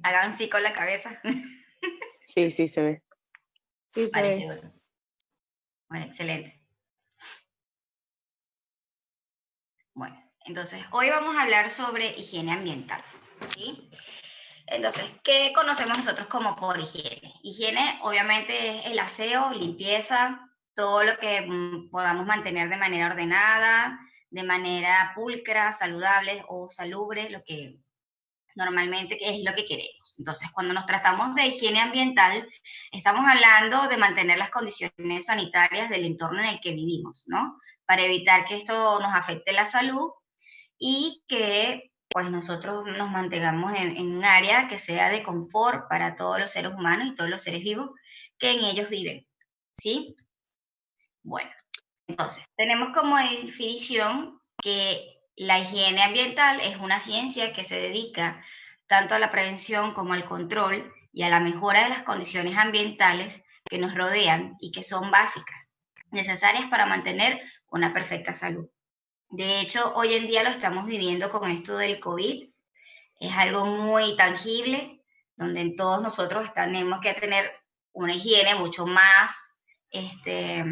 Hagan sí con la cabeza. Sí, sí se ve. Sí, se Vale, ve. seguro. Bueno, excelente. Bueno, entonces hoy vamos a hablar sobre higiene ambiental, ¿sí? Entonces, ¿qué conocemos nosotros como por higiene? Higiene, obviamente, es el aseo, limpieza, todo lo que podamos mantener de manera ordenada, de manera pulcra, saludable o salubre, lo que normalmente es lo que queremos. Entonces, cuando nos tratamos de higiene ambiental, estamos hablando de mantener las condiciones sanitarias del entorno en el que vivimos, ¿no? Para evitar que esto nos afecte la salud y que pues nosotros nos mantengamos en un área que sea de confort para todos los seres humanos y todos los seres vivos que en ellos viven, ¿sí? Bueno, entonces, tenemos como definición que la higiene ambiental es una ciencia que se dedica tanto a la prevención como al control y a la mejora de las condiciones ambientales que nos rodean y que son básicas, necesarias para mantener una perfecta salud. De hecho, hoy en día lo estamos viviendo con esto del COVID. Es algo muy tangible, donde todos nosotros tenemos que tener una higiene mucho más este,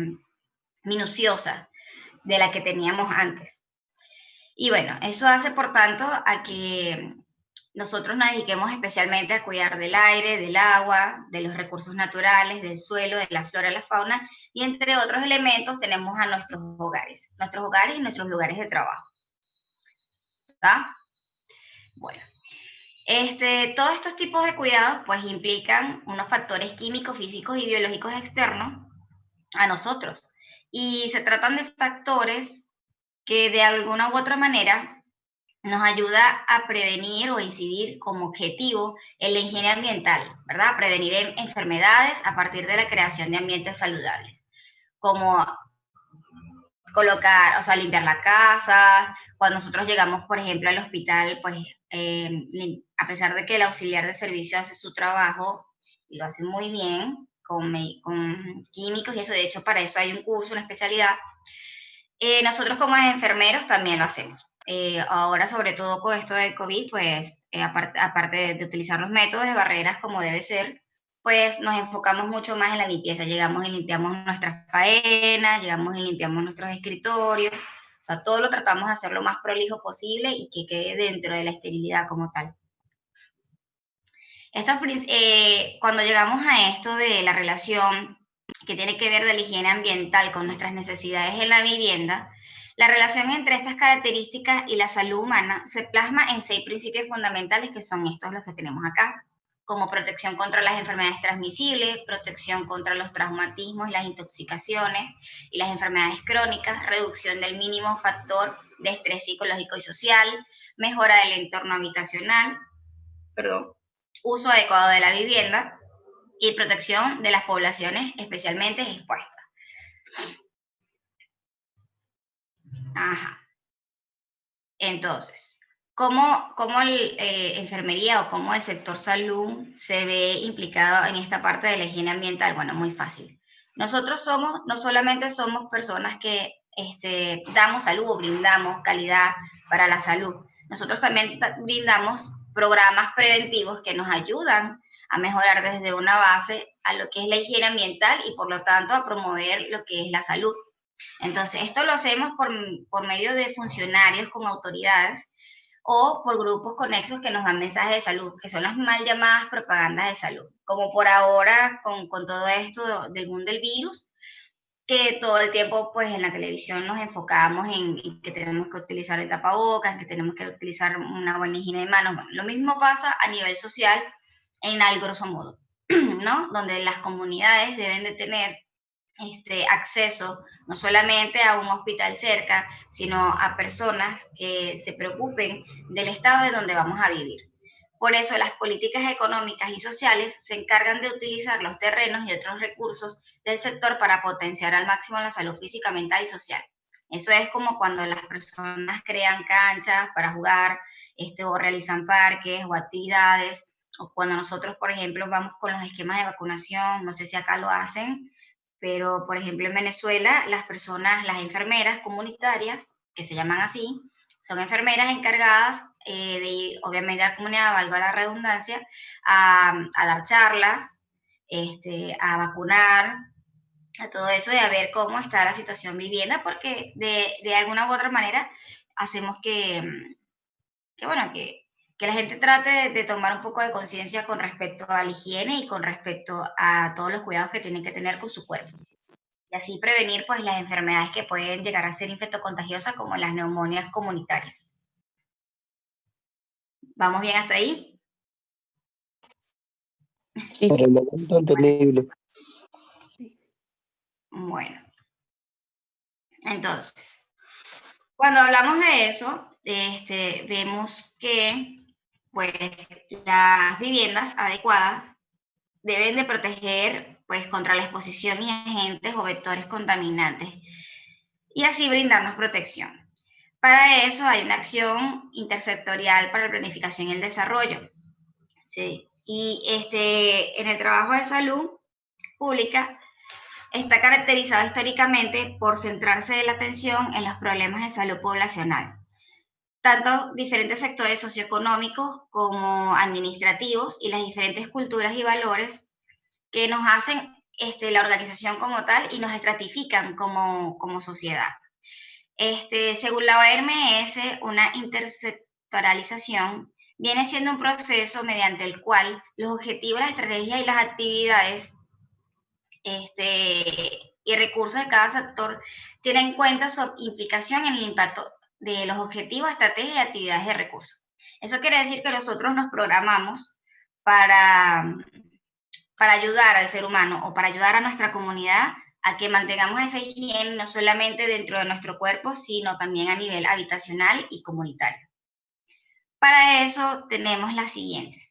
minuciosa de la que teníamos antes. Y bueno, eso hace, por tanto, a que nosotros nos dediquemos especialmente a cuidar del aire, del agua, de los recursos naturales, del suelo, de la flora, la fauna, y entre otros elementos tenemos a nuestros hogares y nuestros lugares de trabajo. ¿Está? Bueno, todos estos tipos de cuidados pues implican unos factores químicos, físicos y biológicos externos a nosotros. Y se tratan de factores que de alguna u otra manera nos ayuda a prevenir o incidir como objetivo en la higiene ambiental, ¿verdad? Prevenir enfermedades a partir de la creación de ambientes saludables, como colocar, o sea, limpiar la casa. Cuando nosotros llegamos, por ejemplo, al hospital, pues a pesar de que el auxiliar de servicio hace su trabajo y lo hace muy bien con químicos y eso, de hecho, para eso hay un curso, una especialidad, nosotros como enfermeros también lo hacemos. Ahora, sobre todo con esto del COVID, pues aparte de utilizar los métodos de barreras como debe ser, pues nos enfocamos mucho más en la limpieza. Llegamos y limpiamos nuestras faenas, llegamos y limpiamos nuestros escritorios. O sea, todo lo tratamos de hacer lo más prolijo posible y que quede dentro de la esterilidad como tal. Cuando llegamos a esto de la relación que tiene que ver de la higiene ambiental con nuestras necesidades en la vivienda, la relación entre estas características y la salud humana se plasma en 6 principios fundamentales que son estos los que tenemos acá, como protección contra las enfermedades transmisibles, protección contra los traumatismos y las intoxicaciones y las enfermedades crónicas, reducción del mínimo factor de estrés psicológico y social, mejora del entorno habitacional, uso adecuado de la vivienda y protección de las poblaciones especialmente expuestas. Ajá. Entonces, ¿cómo enfermería o cómo el sector salud se ve implicado en esta parte de la higiene ambiental? Bueno, muy fácil. Nosotros no solamente somos personas que damos salud o brindamos calidad para la salud, nosotros también brindamos programas preventivos que nos ayudan a mejorar desde una base a lo que es la higiene ambiental y por lo tanto a promover lo que es la salud. Entonces, esto lo hacemos por medio de funcionarios con autoridades o por grupos conexos que nos dan mensajes de salud, que son las mal llamadas propagandas de salud, como por ahora con todo esto del boom del virus, que todo el tiempo pues en la televisión nos enfocamos en que tenemos que utilizar el tapabocas, que tenemos que utilizar una buena higiene de manos. Bueno, lo mismo pasa a nivel social al grosso modo, ¿no? Donde las comunidades deben de tener acceso no solamente a un hospital cerca, sino a personas que se preocupen del estado de donde vamos a vivir. Por eso las políticas económicas y sociales se encargan de utilizar los terrenos y otros recursos del sector para potenciar al máximo la salud física, mental y social. Eso es como cuando las personas crean canchas para jugar, o realizan parques o actividades, o cuando nosotros, por ejemplo, vamos con los esquemas de vacunación, no sé si acá lo hacen, pero, por ejemplo, en Venezuela, las enfermeras comunitarias, que se llaman así, son enfermeras encargadas obviamente a la comunidad, valga la redundancia, a dar charlas, a vacunar, a todo eso y a ver cómo está la situación vivienda, porque de alguna u otra manera hacemos que la gente trate de tomar un poco de conciencia con respecto a la higiene y con respecto a todos los cuidados que tienen que tener con su cuerpo. Y así prevenir pues las enfermedades que pueden llegar a ser infectocontagiosas como las neumonias comunitarias. ¿Vamos bien hasta ahí? Sí, Por el momento entendible. Bueno, entonces, cuando hablamos de eso, vemos que pues las viviendas adecuadas deben de proteger pues contra la exposición y agentes o vectores contaminantes y así brindarnos protección. Para eso hay una acción intersectorial para la planificación y el desarrollo. ¿Sí? Y en el trabajo de salud pública está caracterizado históricamente por centrarse la atención en los problemas de salud poblacional, tanto diferentes sectores socioeconómicos como administrativos y las diferentes culturas y valores que nos hacen la organización como tal y nos estratifican como sociedad. Según la OMS, una intersectoralización viene siendo un proceso mediante el cual los objetivos, las estrategias y las actividades y recursos de cada sector tienen en cuenta su implicación en el impacto de los objetivos, estrategias y actividades de recursos. Eso quiere decir que nosotros nos programamos para ayudar al ser humano o para ayudar a nuestra comunidad a que mantengamos esa higiene no solamente dentro de nuestro cuerpo, sino también a nivel habitacional y comunitario. Para eso tenemos las siguientes.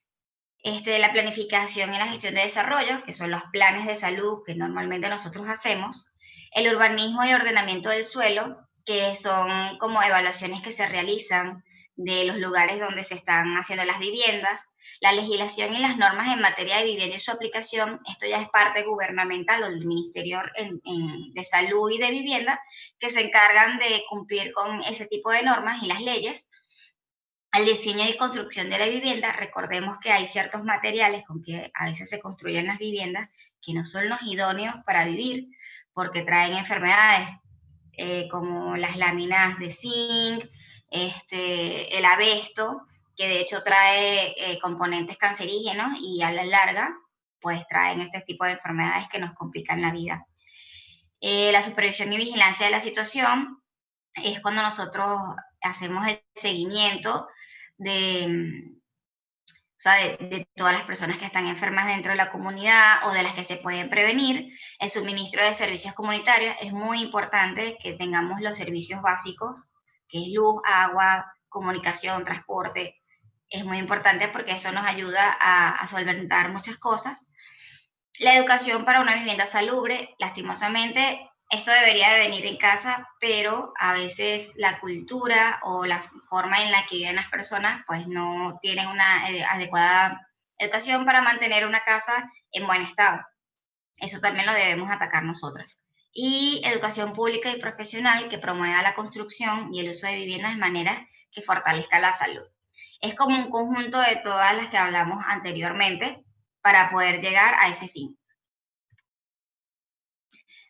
La planificación y la gestión de desarrollo, que son los planes de salud que normalmente nosotros hacemos, el urbanismo y ordenamiento del suelo, que son como evaluaciones que se realizan de los lugares donde se están haciendo las viviendas, la legislación y las normas en materia de vivienda y su aplicación, esto ya es parte gubernamental o del Ministerio de Salud y de Vivienda, que se encargan de cumplir con ese tipo de normas y las leyes. Al diseño y construcción de la vivienda, recordemos que hay ciertos materiales con que a veces se construyen las viviendas que no son los idóneos para vivir, porque traen enfermedades como las láminas de zinc, el abesto, que de hecho trae componentes cancerígenos y a la larga pues traen este tipo de enfermedades que nos complican la vida. La supervisión y vigilancia de la situación es cuando nosotros hacemos el seguimiento de todas las personas que están enfermas dentro de la comunidad o de las que se pueden prevenir. El suministro de servicios comunitarios es muy importante que tengamos los servicios básicos, que es luz, agua, comunicación, transporte. Es muy importante porque eso nos ayuda a solventar muchas cosas. La educación para una vivienda salubre, lastimosamente, esto debería de venir en casa, pero a veces la cultura o la forma en la que viven las personas pues no tienen una adecuada educación para mantener una casa en buen estado. Eso también lo debemos atacar nosotros. Y educación pública y profesional que promueva la construcción y el uso de viviendas de manera que fortalezca la salud. Es como un conjunto de todas las que hablamos anteriormente para poder llegar a ese fin.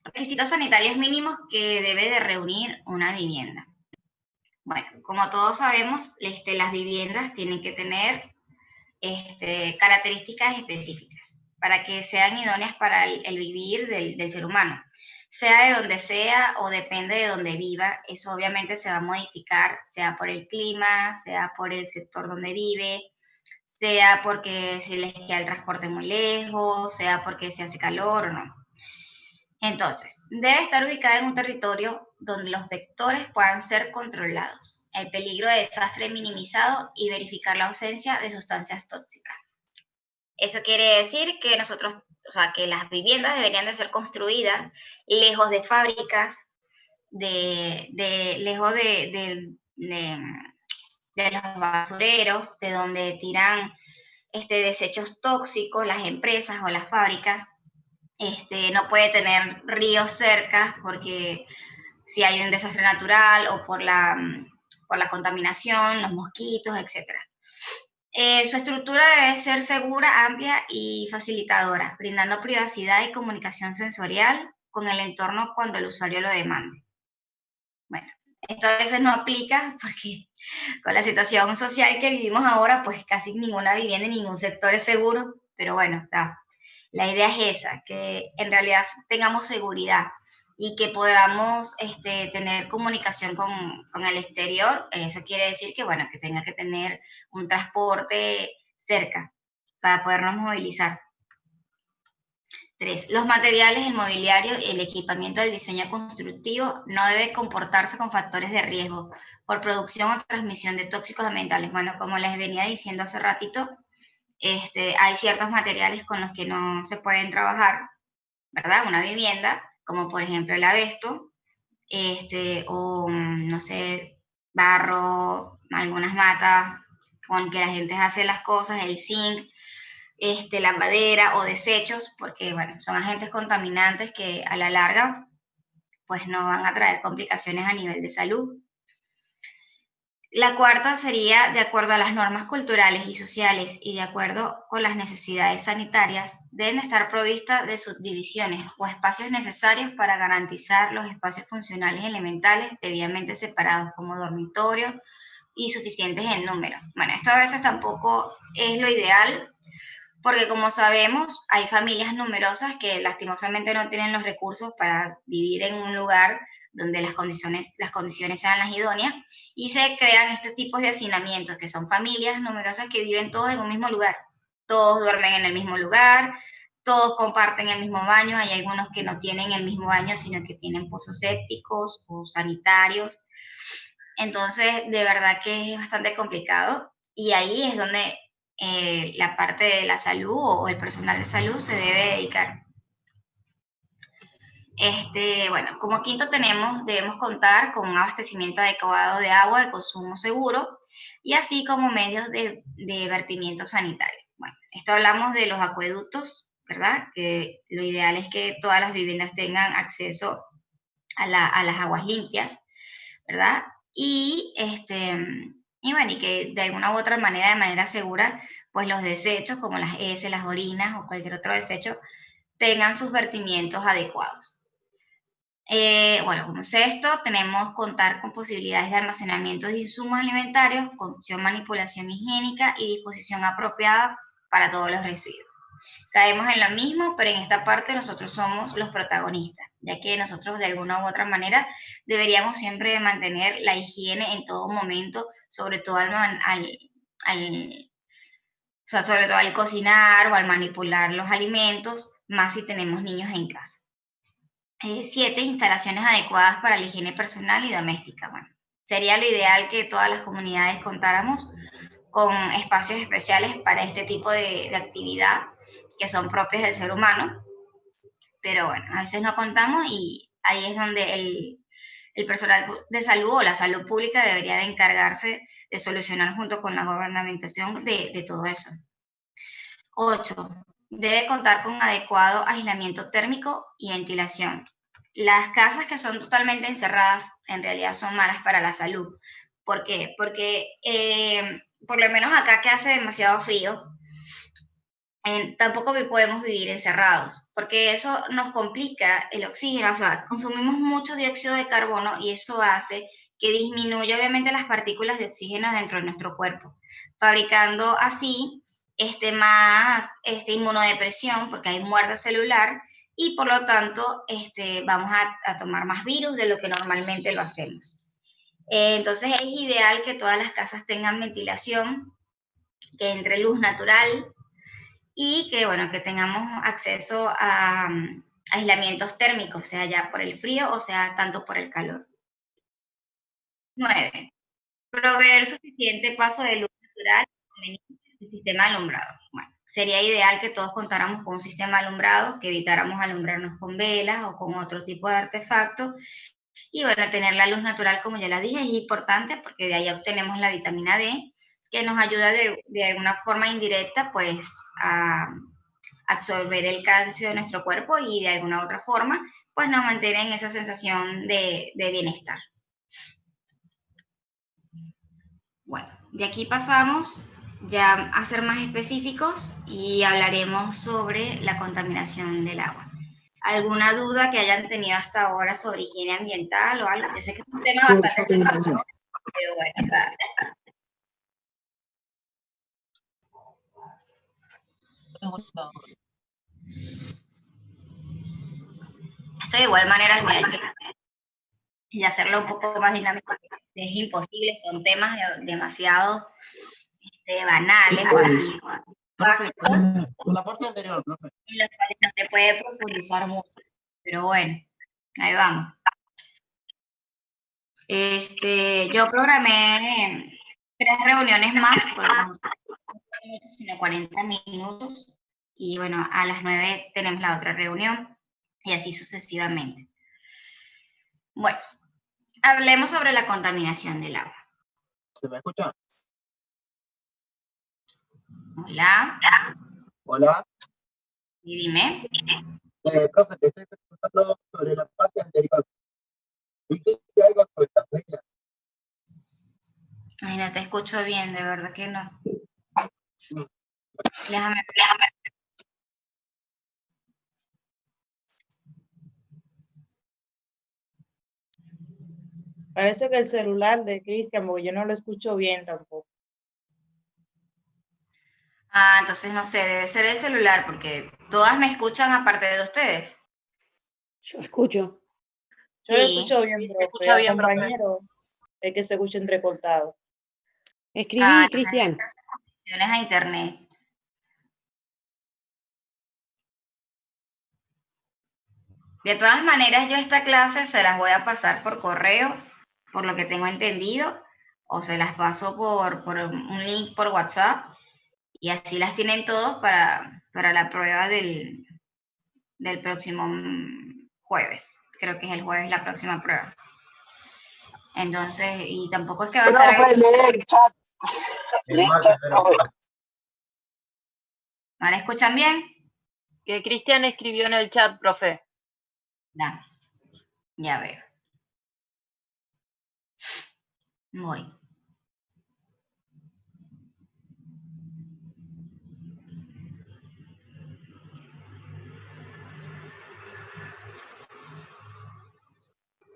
Requisitos sanitarios mínimos que debe de reunir una vivienda. Bueno, como todos sabemos, las viviendas tienen que tener características específicas para que sean idóneas para el vivir del ser humano. Sea de donde sea o depende de donde viva, eso obviamente se va a modificar, sea por el clima, sea por el sector donde vive, sea porque se les queda el transporte muy lejos, sea porque se hace calor o no. Entonces, debe estar ubicada en un territorio donde los vectores puedan ser controlados, el peligro de desastre minimizado y verificar la ausencia de sustancias tóxicas. Eso quiere decir que que las viviendas deberían de ser construidas lejos de fábricas, lejos de los basureros, de donde tiran desechos tóxicos las empresas o las fábricas. No puede tener ríos cerca porque si hay un desastre natural o por por la contaminación, los mosquitos, etc. Su estructura debe ser segura, amplia y facilitadora, brindando privacidad y comunicación sensorial con el entorno cuando el usuario lo demande. Bueno, esto a veces no aplica porque con la situación social que vivimos ahora, pues casi ninguna vivienda, ningún sector es seguro, pero bueno, la idea es esa, que en realidad tengamos seguridad y que podamos tener comunicación con el exterior. Eso quiere decir que, bueno, que tenga que tener un transporte cerca para podernos movilizar. 3. Los materiales, el mobiliario y el equipamiento del diseño constructivo no debe comportarse con factores de riesgo por producción o transmisión de tóxicos ambientales. Bueno, como les venía diciendo hace ratito, hay ciertos materiales con los que no se pueden trabajar, ¿verdad? Una vivienda, como por ejemplo el abesto, o no sé, barro, algunas matas con que la gente hace las cosas, el zinc, la madera o desechos, porque bueno, son agentes contaminantes que a la larga pues no van a traer complicaciones a nivel de salud. La cuarta sería, de acuerdo a las normas culturales y sociales y de acuerdo con las necesidades sanitarias, deben estar provistas de subdivisiones o espacios necesarios para garantizar los espacios funcionales elementales debidamente separados como dormitorios y suficientes en número. Bueno, esto a veces tampoco es lo ideal, porque como sabemos, hay familias numerosas que lastimosamente no tienen los recursos para vivir en un lugar donde las condiciones sean las idóneas, y se crean estos tipos de hacinamientos, que son familias numerosas que viven todos en un mismo lugar. Todos duermen en el mismo lugar, todos comparten el mismo baño, hay algunos que no tienen el mismo baño, sino que tienen pozos sépticos o sanitarios. Entonces, de verdad que es bastante complicado, y ahí es donde la parte de la salud o el personal de salud se debe dedicar. Bueno, como quinto debemos contar con un abastecimiento adecuado de agua de consumo seguro y así como medios de vertimiento sanitario. Bueno, esto hablamos de los acueductos, ¿verdad? Que lo ideal es que todas las viviendas tengan acceso a las aguas limpias, ¿verdad? Y bueno, y que de alguna u otra manera, de manera segura, pues los desechos como las heces, las orinas o cualquier otro desecho tengan sus vertimientos adecuados. Bueno, como sexto, tenemos contar con posibilidades de almacenamiento de insumos alimentarios, cocción, manipulación higiénica y disposición apropiada para todos los residuos. Caemos en lo mismo, pero en esta parte nosotros somos los protagonistas, ya que nosotros de alguna u otra manera deberíamos siempre mantener la higiene en todo momento, sobre todo sobre todo al cocinar o al manipular los alimentos, más si tenemos niños en casa. 7. Instalaciones adecuadas para la higiene personal y doméstica. Bueno, sería lo ideal que todas las comunidades contáramos con espacios especiales para este tipo de actividad que son propias del ser humano, pero bueno, a veces no contamos y ahí es donde el personal de salud o la salud pública debería de encargarse de solucionar junto con la gubernamentación de todo eso. 8. Debe contar con adecuado aislamiento térmico y ventilación. Las casas que son totalmente encerradas en realidad son malas para la salud. ¿Por qué? Porque por lo menos acá que hace demasiado frío, tampoco podemos vivir encerrados, porque eso nos complica el oxígeno, o sea, consumimos mucho dióxido de carbono y eso hace que disminuya obviamente las partículas de oxígeno dentro de nuestro cuerpo, fabricando así más inmunodepresión, porque hay muerte celular, y por lo tanto vamos a tomar más virus de lo que normalmente lo hacemos. Entonces es ideal que todas las casas tengan ventilación, que entre luz natural y que, bueno, que tengamos acceso a aislamientos térmicos, sea ya por el frío o sea tanto por el calor. 9. Proveer suficiente paso de luz natural y sistema alumbrado. Bueno, sería ideal que todos contáramos con un sistema alumbrado, que evitáramos alumbrarnos con velas o con otro tipo de artefactos. Y bueno, tener la luz natural, como ya la dije, es importante porque de ahí obtenemos la vitamina D, que nos ayuda de alguna forma indirecta, pues, a absorber el calcio de nuestro cuerpo y de alguna otra forma, pues nos mantiene en esa sensación de bienestar. Bueno, de aquí pasamos ya a ser más específicos y hablaremos sobre la contaminación del agua. ¿Alguna duda que hayan tenido hasta ahora sobre higiene ambiental o algo? Yo sé que es un tema bastante complejo, pero bueno, está. Esto de igual manera, mira, y hacerlo un poco más dinámico es imposible, son temas demasiado banales o así, básicos, La parte anterior, profe. en los cuales no se puede profundizar mucho. Pero bueno, ahí vamos. Yo programé 3 reuniones más, porque como son 30 minutos, sino 40 minutos, y bueno, a las 9 tenemos la otra reunión, y así sucesivamente. Bueno, hablemos sobre la contaminación del agua. ¿Se me escucha? Hola, Hola. y dime. Profe, te estoy preguntando sobre la parte anterior. ¿Dijiste algo sobre las reglas? Ay, no te escucho bien, de verdad que no. Déjame. Parece que el celular de Cristian, porque yo no lo escucho bien tampoco. Ah, entonces no sé, debe ser el celular, porque todas me escuchan aparte de ustedes. Yo escucho. Yo lo Sí. escucho bien, Se profe. escucha Al bien, profe. compañero es que se escucha entrecortado. Escribí, Entonces Cristian. estas son conexiones a internet. De todas maneras, yo esta clase se las voy a pasar por correo, por lo que tengo entendido, o se las paso por un link por WhatsApp, y así las tienen todos para la prueba del próximo jueves. Creo que es el jueves la próxima prueba. Entonces, y tampoco es que va a ser algo... Profe, lee el chat. Lee el chat, profe. ¿No la escuchan bien? Que Cristian escribió en el chat, profe. Dame, ya veo. Voy.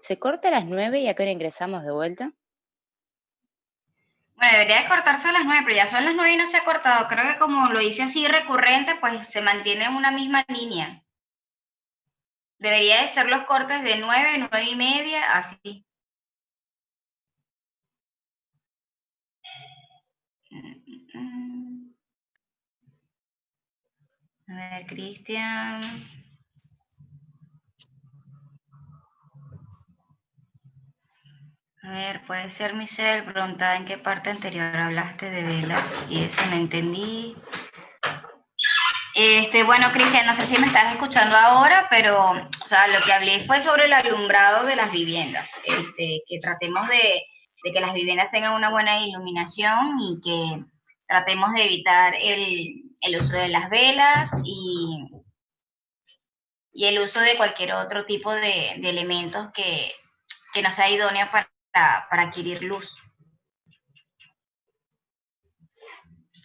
¿Se corta a las 9 y a qué hora ingresamos de vuelta? Bueno, debería de cortarse a las 9, pero ya son las 9 y no se ha cortado. Creo que como lo hice así recurrente, pues se mantiene en una misma línea. Debería de ser los cortes de 9, 9 y media, así. A ver, Cristian. A ver, puede ser Michelle, preguntaba en qué parte anterior hablaste de velas y eso no entendí. Bueno, Cristian, no sé si me estás escuchando ahora, pero, o sea, lo que hablé fue sobre el alumbrado de las viviendas, que tratemos de que las viviendas tengan una buena iluminación y que tratemos de evitar el uso de las velas y el uso de cualquier otro tipo de elementos que no sea idóneo para adquirir luz.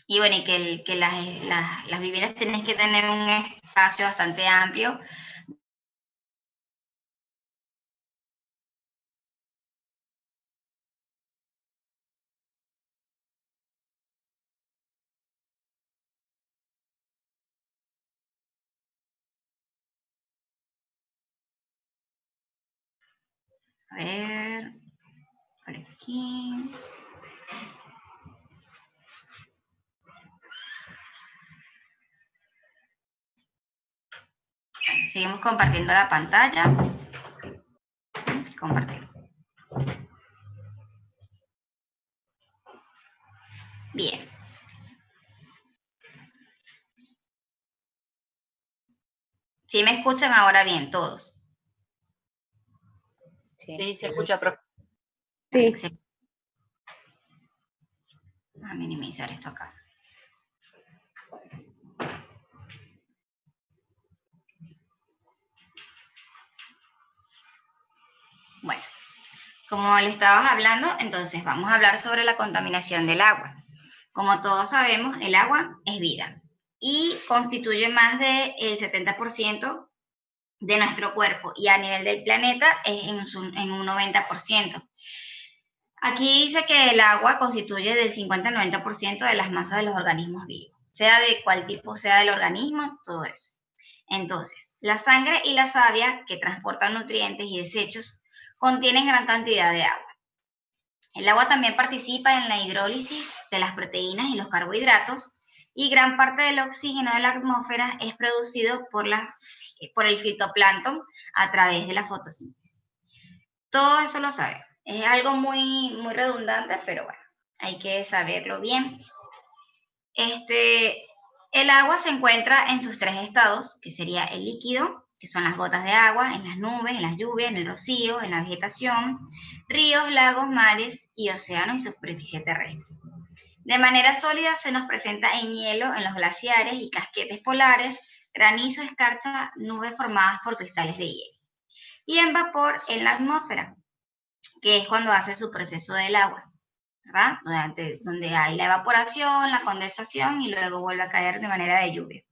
Y bueno, y que las viviendas tienen que tener un espacio bastante amplio. A ver, por aquí. Seguimos compartiendo la pantalla. Compartir. Bien. ¿Sí me escuchan ahora bien todos? Sí, se escucha, profe. Sí. Voy a minimizar esto acá. Bueno, como le estabas hablando, entonces vamos a hablar sobre la contaminación del agua. Como todos sabemos, el agua es vida y constituye más del 70% de nuestro cuerpo, y a nivel del planeta es en un 90%. Aquí dice que el agua constituye del 50 al 90% de las masas de los organismos vivos, sea de cual tipo sea el organismo, todo eso. Entonces, la sangre y la savia, que transportan nutrientes y desechos, contienen gran cantidad de agua. El agua también participa en la hidrólisis de las proteínas y los carbohidratos, y gran parte del oxígeno de la atmósfera es producido por el fitoplancton a través de la fotosíntesis. Todo eso lo sabemos. Es algo muy, muy redundante, pero bueno, hay que saberlo bien. El agua se encuentra en sus tres estados, que sería el líquido, que son las gotas de agua, en las nubes, en las lluvias, en el rocío, en la vegetación, ríos, lagos, mares y océanos y superficie terrestre. De manera sólida se nos presenta en hielo, en los glaciares y casquetes polares, granizo, escarcha, nubes formadas por cristales de hielo. Y en vapor en la atmósfera, que es cuando hace su proceso del agua, ¿verdad? Donde hay la evaporación, la condensación y luego vuelve a caer de manera de lluvia.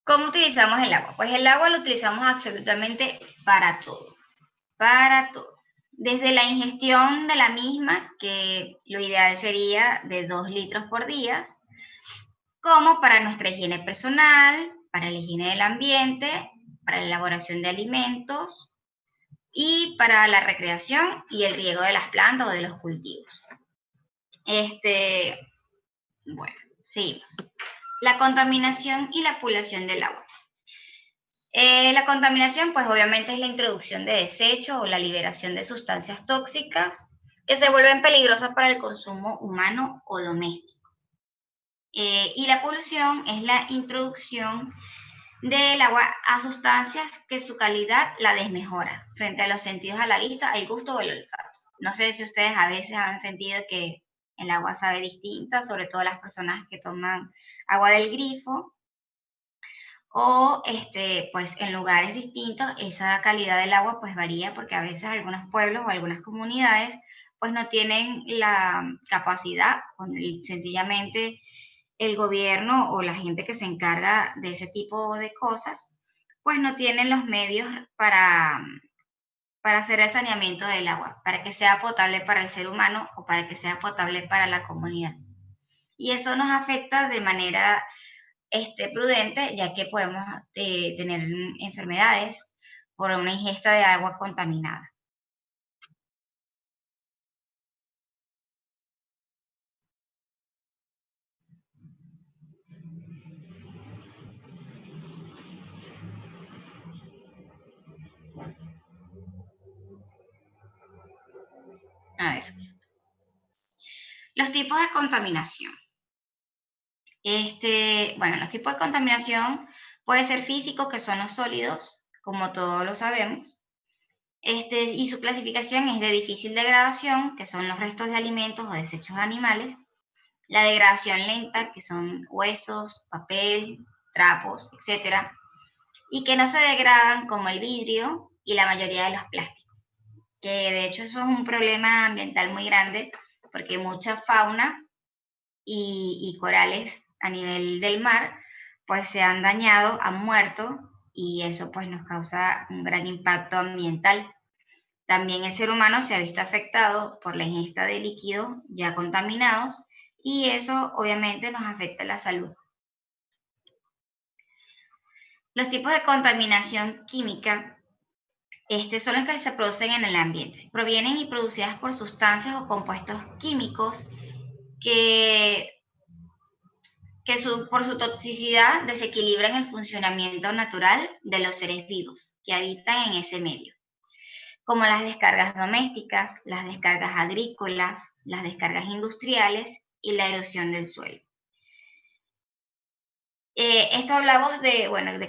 ¿Cómo utilizamos el agua? Pues el agua lo utilizamos absolutamente para todo, para todo. Desde la ingestión de la misma, que lo ideal sería de 2 litros por día, como para nuestra higiene personal, para la higiene del ambiente, para la elaboración de alimentos y para la recreación y el riego de las plantas o de los cultivos. Bueno, seguimos. La contaminación y la polución del agua. La contaminación, pues obviamente es la introducción de desechos o la liberación de sustancias tóxicas que se vuelven peligrosas para el consumo humano o doméstico. Y la polución es la introducción del agua a sustancias que su calidad la desmejora frente a los sentidos, a la vista, al gusto o el olfato. No sé si ustedes a veces han sentido que el agua sabe distinta, sobre todo las personas que toman agua del grifo, o pues en lugares distintos esa calidad del agua pues varía, porque a veces algunos pueblos o algunas comunidades pues no tienen la capacidad, sencillamente el gobierno o la gente que se encarga de ese tipo de cosas pues no tienen los medios para hacer el saneamiento del agua, para que sea potable para el ser humano o para que sea potable para la comunidad. Y eso nos afecta de manera prudente, ya que podemos tener enfermedades por una ingesta de agua contaminada. A ver. Los tipos de contaminación. Bueno, los tipos de contaminación pueden ser físicos, que son los sólidos, como todos lo sabemos. Y su clasificación es de difícil degradación, que son los restos de alimentos o desechos animales. La degradación lenta, que son huesos, papel, trapos, etc. Y que no se degradan, como el vidrio y la mayoría de los plásticos. Que de hecho eso es un problema ambiental muy grande, porque mucha fauna y corales a nivel del mar pues se han dañado, han muerto, y eso pues nos causa un gran impacto ambiental. También el ser humano se ha visto afectado por la ingesta de líquidos ya contaminados, y eso obviamente nos afecta la salud. Los tipos de contaminación química son los que se producen en el ambiente. Provienen y producidas por sustancias o compuestos químicos que por su toxicidad desequilibran el funcionamiento natural de los seres vivos que habitan en ese medio, como las descargas domésticas, las descargas agrícolas, las descargas industriales y la erosión del suelo. Esto hablamos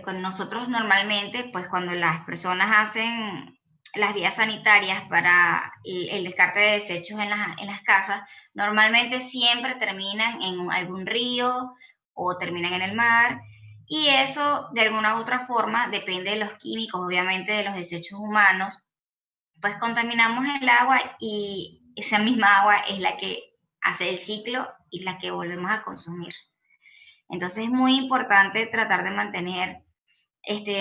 con nosotros normalmente, pues cuando las personas hacen las vías sanitarias para el descarte de desechos en las casas, normalmente siempre terminan en algún río o terminan en el mar, y eso de alguna u otra forma depende de los químicos, obviamente de los desechos humanos, pues contaminamos el agua y esa misma agua es la que hace el ciclo y la que volvemos a consumir. Entonces es muy importante tratar de mantener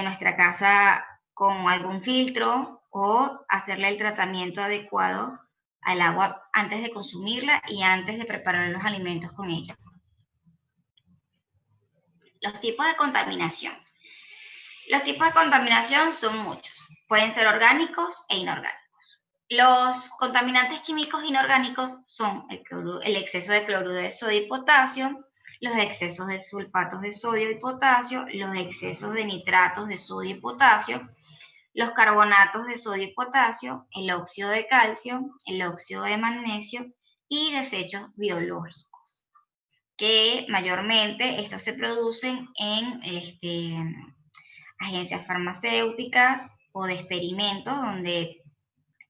nuestra casa con algún filtro o hacerle el tratamiento adecuado al agua antes de consumirla y antes de preparar los alimentos con ella. Los tipos de contaminación. Los tipos de contaminación son muchos. Pueden ser orgánicos e inorgánicos. Los contaminantes químicos inorgánicos son el exceso de cloruro de sodio y potasio, los excesos de sulfatos de sodio y potasio, los excesos de nitratos de sodio y potasio, los carbonatos de sodio y potasio, el óxido de calcio, el óxido de magnesio y desechos biológicos, que mayormente estos se producen en agencias farmacéuticas o de experimentos donde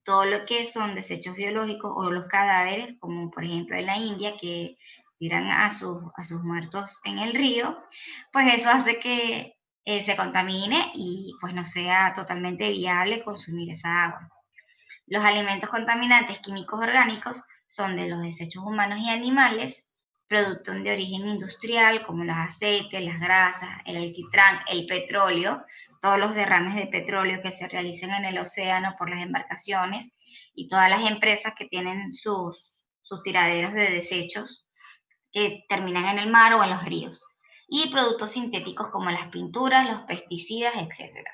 todo lo que son desechos biológicos o los cadáveres, como por ejemplo en la India, que tiran a sus muertos en el río, pues eso hace que se contamine y pues no sea totalmente viable consumir esa agua. Los alimentos contaminantes químicos orgánicos son de los desechos humanos y animales, productos de origen industrial como los aceites, las grasas, el alquitrán, el petróleo, todos los derrames de petróleo que se realizan en el océano por las embarcaciones y todas las empresas que tienen sus tiraderos de desechos que terminan en el mar o en los ríos, y productos sintéticos como las pinturas, los pesticidas, etc.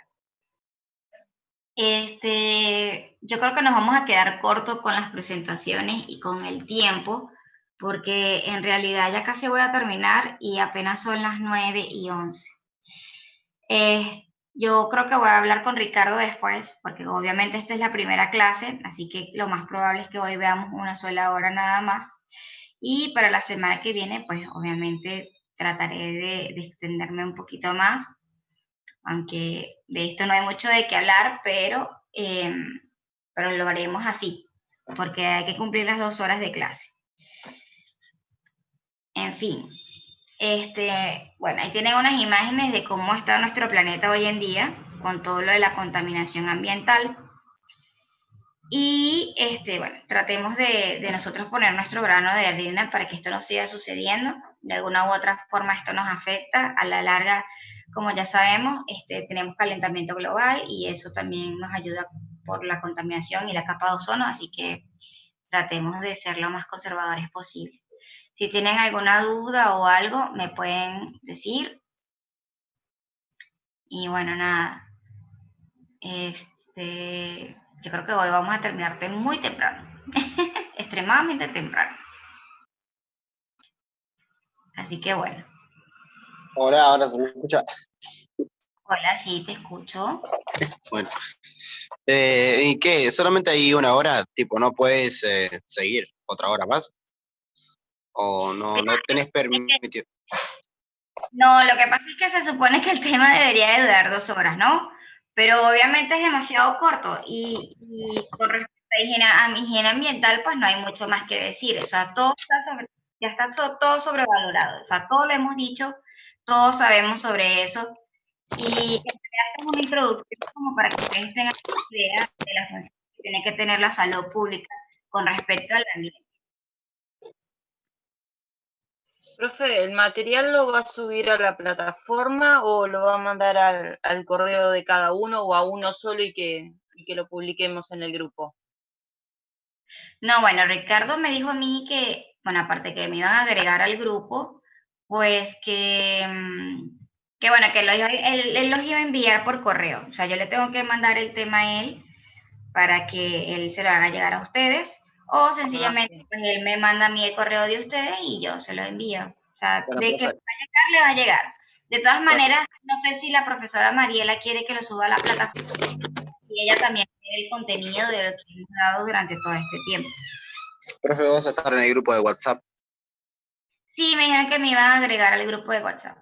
Yo creo que nos vamos a quedar cortos con las presentaciones y con el tiempo, porque en realidad ya casi voy a terminar y apenas son las 9:11. Yo creo que voy a hablar con Ricardo después, porque obviamente esta es la primera clase, así que lo más probable es que hoy veamos una sola hora nada más. Y para la semana que viene, pues obviamente trataré de extenderme un poquito más, aunque de esto no hay mucho de qué hablar, pero lo haremos así, porque hay que cumplir las 2 horas de clase. En fin, bueno, ahí tienen unas imágenes de cómo está nuestro planeta hoy en día, con todo lo de la contaminación ambiental. Y bueno, tratemos de nosotros poner nuestro grano de arena para que esto no siga sucediendo. De alguna u otra forma esto nos afecta. A la larga, como ya sabemos, tenemos calentamiento global y eso también nos ayuda por la contaminación y la capa de ozono, así que tratemos de ser lo más conservadores posible. Si tienen alguna duda o algo, me pueden decir. Y bueno, nada. Yo creo que hoy vamos a terminar muy temprano. Extremadamente temprano. Así que bueno. Hola, ahora se me escucha. Hola, sí, te escucho. Bueno. ¿Y qué? ¿Solamente hay una hora? Tipo, ¿no puedes seguir otra hora más? ¿O no tenés permitido? No, lo que pasa es que se supone que el tema debería de durar 2 horas, ¿no? Pero obviamente es demasiado corto y con respecto a mi higiene ambiental, pues no hay mucho más que decir. O sea, ya está todo sobrevalorado. O sea, todo lo hemos dicho, todos sabemos sobre eso. Y es una introducción como para que ustedes tengan idea de la función que tiene que tener la salud pública con respecto al ambiente. Profe, ¿el material lo va a subir a la plataforma o lo va a mandar al correo de cada uno o a uno solo y que lo publiquemos en el grupo? No, bueno, Ricardo me dijo a mí que, bueno, aparte que me iban a agregar al grupo, pues que bueno, que él los iba a enviar por correo. O sea, yo le tengo que mandar el tema a él para que él se lo haga llegar a ustedes, o sencillamente Sí. pues él me manda a mí el correo de ustedes y yo se lo envío. O sea, Bueno, de que profe. le va a llegar. De todas Bueno, maneras, no sé si la profesora Mariela quiere que lo suba a la plataforma, si ella también tiene el contenido de lo que hemos dado durante todo este tiempo. profe, vos a estar en el grupo de WhatsApp. Sí, me dijeron que me iban a agregar al grupo de WhatsApp.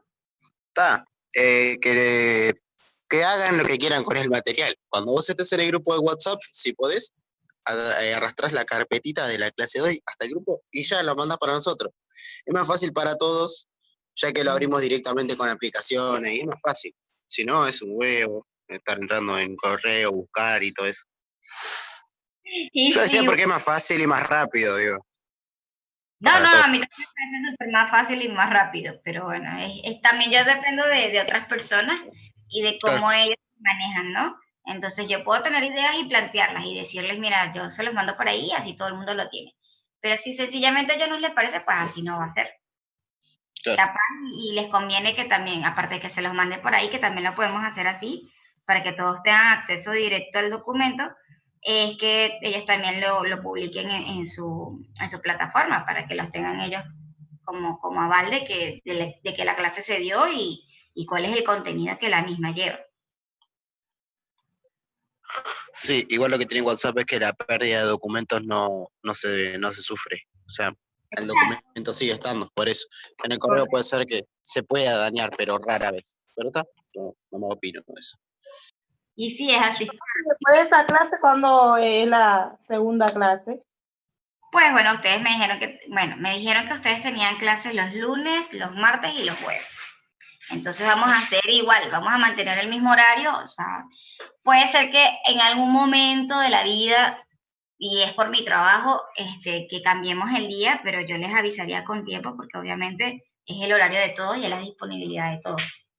Está. Que hagan lo que quieran con el material. Cuando vos estés en el grupo de WhatsApp, si podés, arrastrás la carpetita de la clase de hoy hasta el grupo y ya lo mandás para nosotros. Es más fácil para todos, ya que lo abrimos directamente con aplicaciones y es más fácil. Si no, es un huevo estar entrando en correo, buscar y todo eso. Y Yo decía sí, porque es más fácil y más rápido, digo. no, Para no, a todos. mí también me parece súper más fácil y más rápido, pero bueno, también yo dependo de otras personas y de Claro, cómo ellos se manejan, ¿no? Entonces yo puedo tener ideas y plantearlas y decirles, mira, yo se los mando por ahí, así todo el mundo lo tiene. Pero si sencillamente a ellos no les parece, pues así no va a ser. claro. Capaz y les conviene que también, aparte de que se los mande por ahí, que también lo podemos hacer así, para que todos tengan acceso directo al documento, es que ellos también lo publiquen en su plataforma, para que los tengan ellos como aval de que la clase se dio y cuál es el contenido que la misma lleva. Sí, igual lo que tiene WhatsApp es que la pérdida de documentos no se sufre. O sea, el documento sigue estando, por eso. En el correo puede ser que se pueda dañar, pero rara vez. ¿Pero está? No me opino con eso. Y sí, es así. Después de esta clase, ¿cuándo es la segunda clase? Pues bueno, ustedes me dijeron que ustedes tenían clases los lunes, los martes y los jueves. Entonces vamos a hacer igual, vamos a mantener el mismo horario, o sea, puede ser que en algún momento de la vida, y es por mi trabajo, que cambiemos el día, pero yo les avisaría con tiempo porque obviamente es el horario de todos y es la disponibilidad de todos.